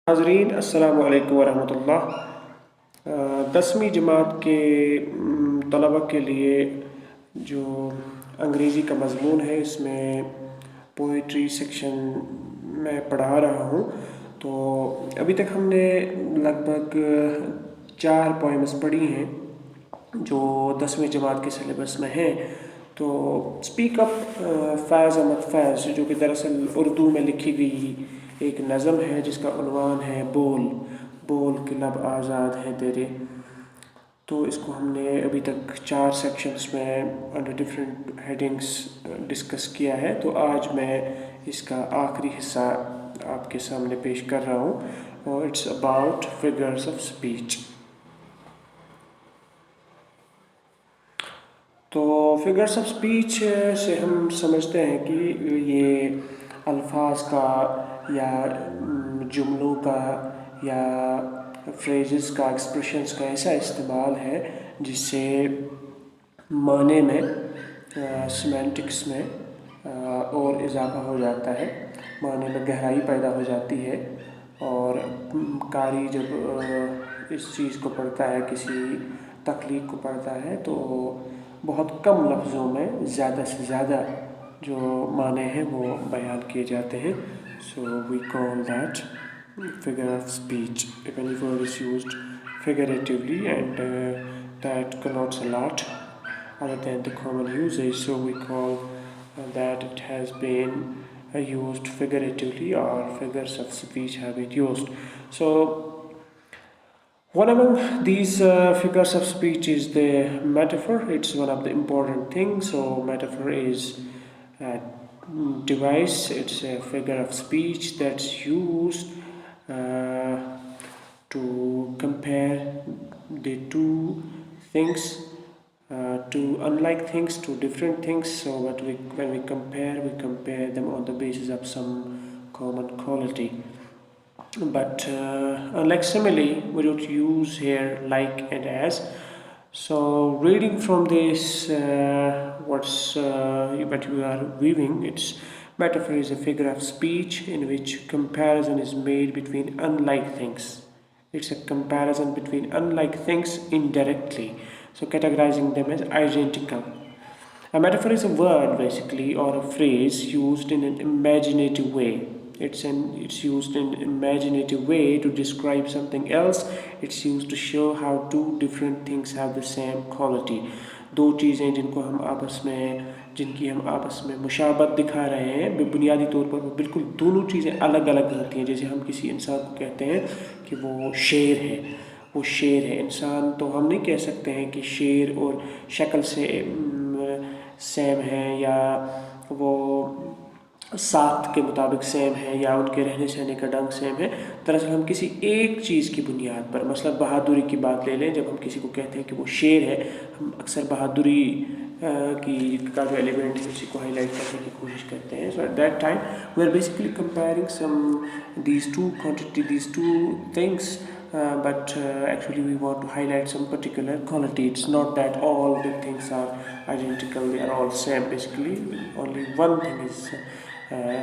नाजरीन अस्सलाम वालेकुम वरहमतुल्लाह। 10वीं जमात के तलबा के लिए जो अंग्रेज़ी का मज़मून है इसमें पोइट्री सेक्शन में पढ़ा रहा हूँ। तो अभी तक हमने लगभग 4 पोएम्स पढ़ी हैं जो 10वीं जमात के सिलेबस में हैं। तो स्पीक अप फैज़ अहमद फैज़ जो कि दरअसल उर्दू में लिखी गई एक नज़म है जिसका उन्वान है बोल बोल के लब आज़ाद है तेरे। तो इसको हमने अभी तक 4 सेक्शंस में अंडर डिफरेंट हेडिंग्स डिस्कस किया है। तो आज मैं इसका आखिरी हिस्सा आपके सामने पेश कर रहा हूँ और it's about figures of speech. तो फिगर्स ऑफ स्पीच से हम समझते हैं कि ये अल्फाज का या जुमलों का या फ्रेजेस का एक्सप्रेशंस का ऐसा इस्तेमाल है जिससे माने में सिमेंटिक्स में और इजाफा हो जाता है, माने में गहराई पैदा हो जाती है। और कारी जब इस चीज़ को पढ़ता है, किसी तख्लीक को पढ़ता है, तो बहुत कम लफ्ज़ों में ज़्यादा से ज़्यादा जो माने हैं वो बयान किए जाते हैं। So we call that figure of speech. If any word is used figuratively and that connotes a lot other than the common usage, so we call that it has been used figuratively or figures of speech have been used. So one among these figures of speech is the metaphor. It's one of the important things. So metaphor is a device. It's a figure of speech that's used uh, to compare the two things, to unlike things, to different things. So when we compare them on the basis of some common quality. But unlike simile, we don't use here like and as. So reading from this, what we are weaving, its metaphor is a figure of speech in which comparison is made between unlike things. It's a comparison between unlike things indirectly, so categorizing them as identical. A metaphor is a word basically or a phrase used in an imaginative way. It's used in an imaginative way to describe something else. It's used to show how two different things have the same quality. दो चीज़ें जिनकी हम आपस में मुशाबत दिखा रहे हैं, बुनियादी तौर पर वो बिल्कुल दोनों चीज़ें अलग अलग होती हैं। जैसे हम किसी इंसान को कहते हैं कि वो शेर है, वो शेर है। इंसान तो हम नहीं कह सकते हैं कि शेर और शक्ल से सेम है या वो साख्त के मुताबिक सेम है या उनके रहने सहने का ढंग सेम है। दरअसल हम किसी एक चीज़ की बुनियाद पर, मसलन बहादुरी की बात ले लें, जब हम किसी को कहते हैं कि वो शेर है, हम अक्सर बहादुरी की का जो एलिमेंट है उसी को हाईलाइट करने की कोशिश करते हैं। So at that time we are basically comparing these two things, but actually we want to highlight some particular quality. It's not that all the things are identical, they are all same. Basically only one thing is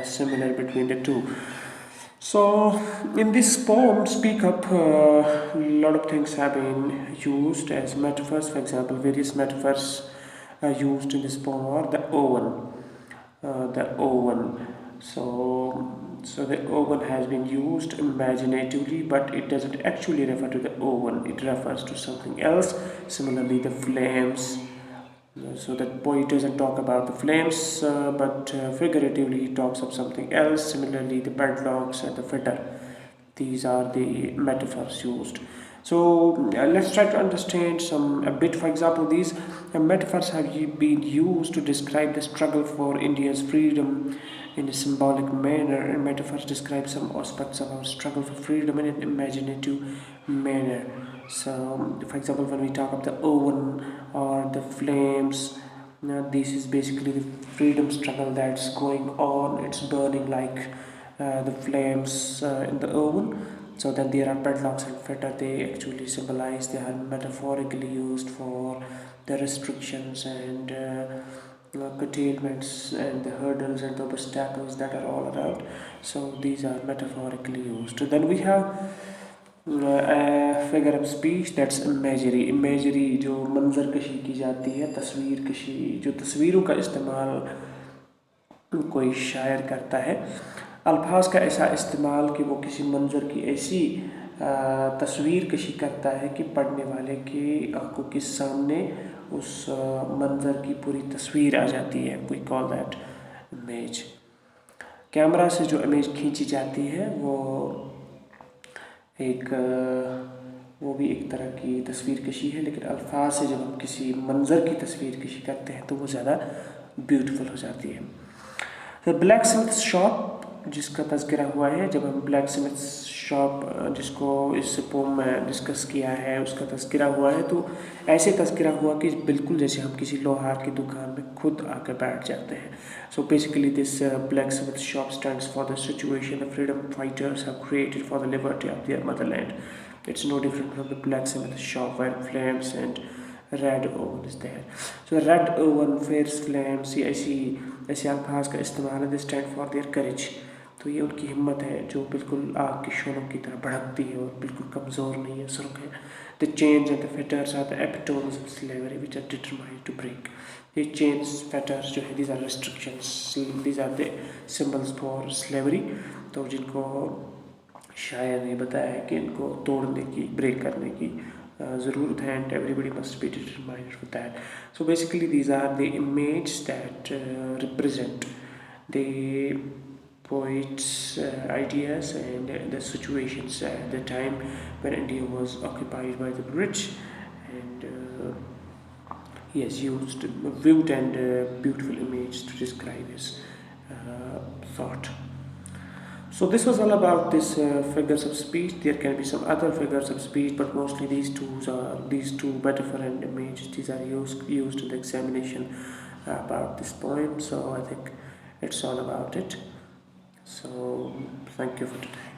similar between the two. So in this poem speak up, a lot of things have been used as metaphors. For example, various metaphors used in this poem are the oven. So the oven has been used imaginatively, but it doesn't actually refer to the oven. It refers to something else. Similarly, the flames. So that poet doesn't talk about the flames, but figuratively he talks of something else. Similarly, the padlocks and the fetter. These are the metaphors used. So let's try to understand some a bit. For example, these metaphors have been used to describe the struggle for India's freedom in a symbolic manner, and metaphors describe some aspects of our struggle for freedom in an imaginative manner. So, for example, when we talk of the oven or the flames, this is basically the freedom struggle that's going on. It's burning like the flames in the oven. So then there are padlocks and fetter. They actually symbolize, they are metaphorically used for the restrictions and curtailments and the hurdles and the obstacles that are all around. So these are metaphorically used. Then we have a figure of speech, that's imagery. Imagery जो मंजर कशी की जाती है, तस्वीर कशी, जो तस्वीरों का इस्तेमाल कोई शायर करता है, अल्फाज का ऐसा इस्तेमाल कि वो किसी मंजर की ऐसी तस्वीर कशी करता है कि पढ़ने वाले की आंखों के सामने उस मंजर की पूरी तस्वीर आ जाती है. We call that image. Camera से जो इमेज खींची जाती है वो एक वो भी एक तरह की तस्वीर कशी है, लेकिन अल्फाज से जब हम किसी मंजर की तस्वीर कशी करते हैं तो वो ज़्यादा ब्यूटीफुल हो जाती है. द ब्लैक स्मिथ शॉप जिसका तज़किरा हुआ है, जब हम ब्लैक स्मिथ शॉप जिसको इस पोम में डिस्कस किया है उसका तज़किरा हुआ है, तो ऐसे तज़किरा हुआ कि बिल्कुल जैसे हम किसी लोहार की दुकान में खुद आकर बैठ जाते हैं. So basically this black Smith shop stands for the situation the freedom fighters have created for the liberty of their Motherland. It's no different from the blacksmith shop where flames and red oven is there. So red oven, fierce flames, ये ऐसे अल्फाज का इस्तेमाल है. They stand for their courage. तो ये उनकी हिम्मत है जो बिल्कुल आग के शोलों की तरह भड़कती है और बिल्कुल कमज़ोर नहीं है, सुरख है. The chains and the fetters are the epitomes of slavery which are determined to break. ये chains, fetters जो है, these are restrictions, these are the symbols for slavery. तो जिनको शायर ने बताया है कि इनको तोड़ने की, ब्रेक करने की ज़रूरत है, and everybody must be determined for that. So basically these are the image that represent the poet's ideas and the situations at the time when India was occupied by the British, and he has used vivid and beautiful image to describe his thought. So this was all about this figures of speech. There can be some other figures of speech, but mostly these two metaphor and image. These are used in the examination about this poem. So I think it's all about it. So thank you for today.